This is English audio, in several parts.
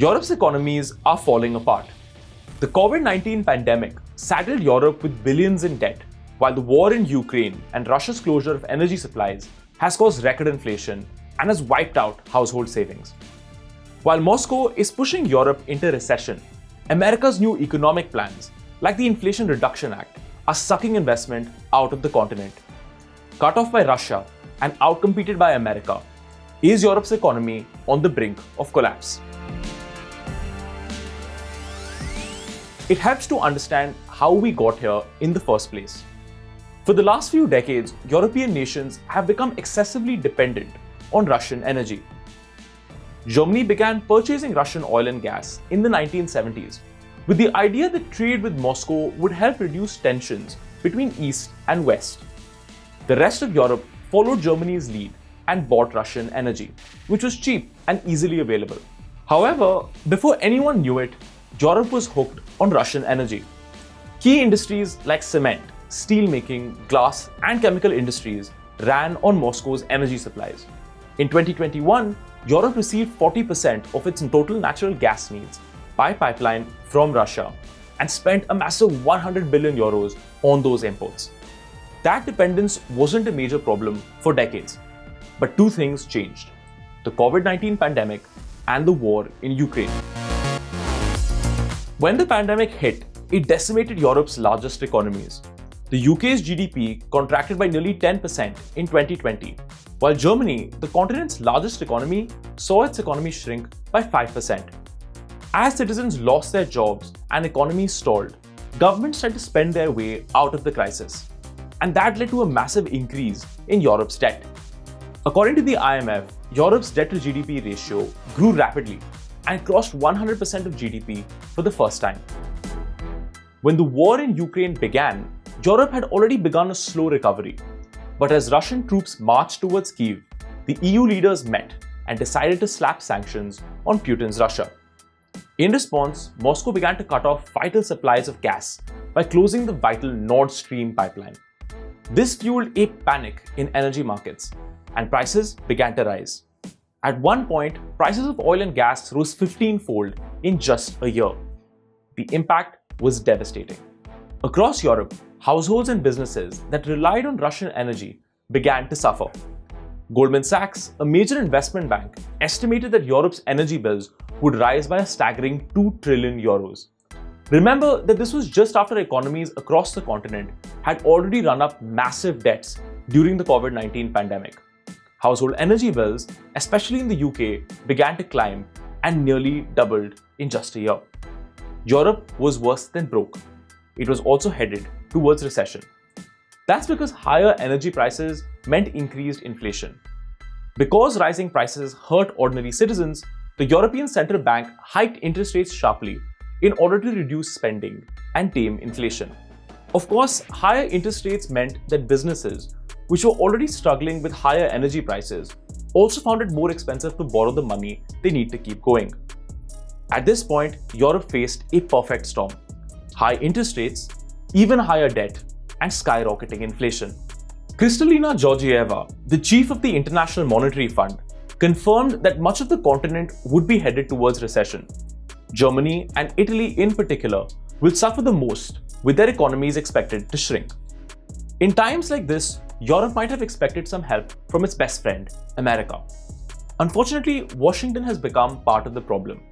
Europe's economies are falling apart. The COVID-19 pandemic saddled Europe with billions in debt, while the war in Ukraine and Russia's closure of energy supplies has caused record inflation and has wiped out household savings. While Moscow is pushing Europe into recession, America's new economic plans, like the Inflation Reduction Act, are sucking investment out of the continent. Cut off by Russia and outcompeted by America, is Europe's economy on the brink of collapse? It helps to understand how we got here in the first place. For the last few decades, European nations have become excessively dependent on Russian energy. Germany began purchasing Russian oil and gas in the 1970s with the idea that trade with Moscow would help reduce tensions between East and West. The rest of Europe followed Germany's lead and bought Russian energy, which was cheap and easily available. However, before anyone knew it, Europe was hooked on Russian energy. Key industries like cement, steelmaking, glass, and chemical industries ran on Moscow's energy supplies. In 2021, Europe received 40% of its total natural gas needs by pipeline from Russia and spent a massive 100 billion euros on those imports. That dependence wasn't a major problem for decades. But two things changed: the COVID-19 pandemic and the war in Ukraine. When the pandemic hit, it decimated Europe's largest economies. The UK's GDP contracted by nearly 10% in 2020, while Germany, the continent's largest economy, saw its economy shrink by 5%. As citizens lost their jobs and economies stalled, governments tried to spend their way out of the crisis. And that led to a massive increase in Europe's debt. According to the IMF, Europe's debt to GDP ratio grew rapidly and crossed 100% of GDP for the first time. When the war in Ukraine began, Europe had already begun a slow recovery. But as Russian troops marched towards Kyiv, the EU leaders met and decided to slap sanctions on Putin's Russia. In response, Moscow began to cut off vital supplies of gas by closing the vital Nord Stream pipeline. This fueled a panic in energy markets, and prices began to rise. At one point, prices of oil and gas rose 15-fold in just a year. The impact was devastating. Across Europe, households and businesses that relied on Russian energy began to suffer. Goldman Sachs, a major investment bank, estimated that Europe's energy bills would rise by a staggering 2 trillion euros. Remember that this was just after economies across the continent had already run up massive debts during the COVID-19 pandemic. Household energy bills, especially in the UK, began to climb and nearly doubled in just a year. Europe was worse than broke. It was also headed towards recession. That's because higher energy prices meant increased inflation. Because rising prices hurt ordinary citizens, the European Central Bank hiked interest rates sharply in order to reduce spending and tame inflation. Of course, higher interest rates meant that businesses, which were already struggling with higher energy prices, also found it more expensive to borrow the money they need to keep going. At this point, Europe faced a perfect storm: high interest rates, even higher debt, and skyrocketing inflation. Kristalina Georgieva, the chief of the International Monetary Fund, confirmed that much of the continent would be headed towards recession. Germany, and Italy in particular, will suffer the most, with their economies expected to shrink. In times like this, Europe might have expected some help from its best friend, America. Unfortunately, Washington has become part of the problem.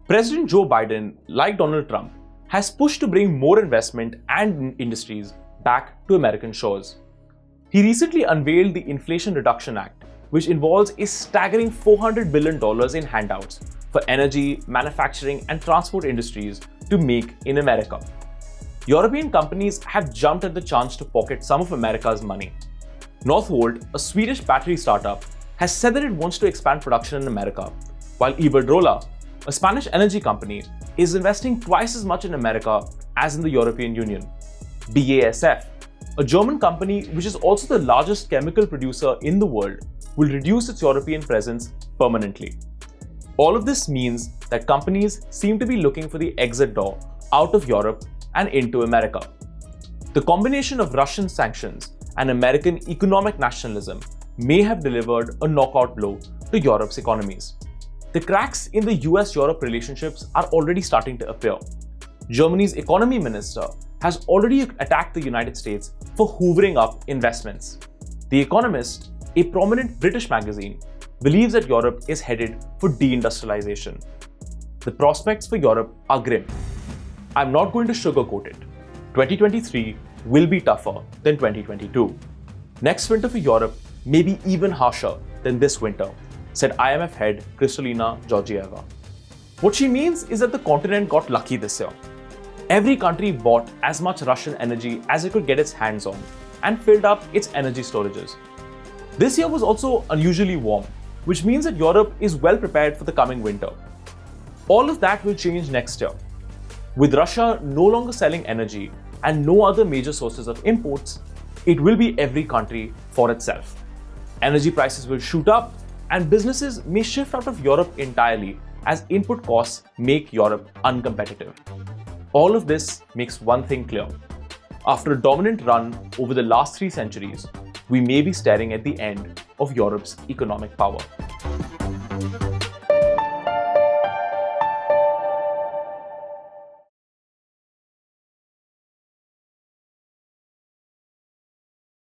President Joe Biden, like Donald Trump, has pushed to bring more investment and industries back to American shores. He recently unveiled the Inflation Reduction Act, which involves a staggering $400 billion in handouts for energy, manufacturing, and transport industries to make in America. European companies have jumped at the chance to pocket some of America's money. Northvolt, a Swedish battery startup, has said that it wants to expand production in America, while Iberdrola, a Spanish energy company, is investing twice as much in America as in the European Union. BASF, a German company which is also the largest chemical producer in the world, will reduce its European presence permanently. All of this means that companies seem to be looking for the exit door out of Europe and into America. The combination of Russian sanctions and American economic nationalism may have delivered a knockout blow to Europe's economies. The cracks in the US-Europe relationships are already starting to appear. Germany's economy minister has already attacked the United States for hoovering up investments. The Economist, a prominent British magazine, believes that Europe is headed for de-industrialization. The prospects for Europe are grim. I'm not going to sugarcoat it. 2023 will be tougher than 2022. Next winter for Europe may be even harsher than this winter, said IMF head Kristalina Georgieva. What she means is that the continent got lucky this year. Every country bought as much Russian energy as it could get its hands on and filled up its energy storages. This year was also unusually warm, which means that Europe is well prepared for the coming winter. All of that will change next year. With Russia no longer selling energy and no other major sources of imports, it will be every country for itself. Energy prices will shoot up and businesses may shift out of Europe entirely as input costs make Europe uncompetitive. All of this makes one thing clear. After a dominant run over the last 3 centuries, we may be staring at the end of Europe's economic power.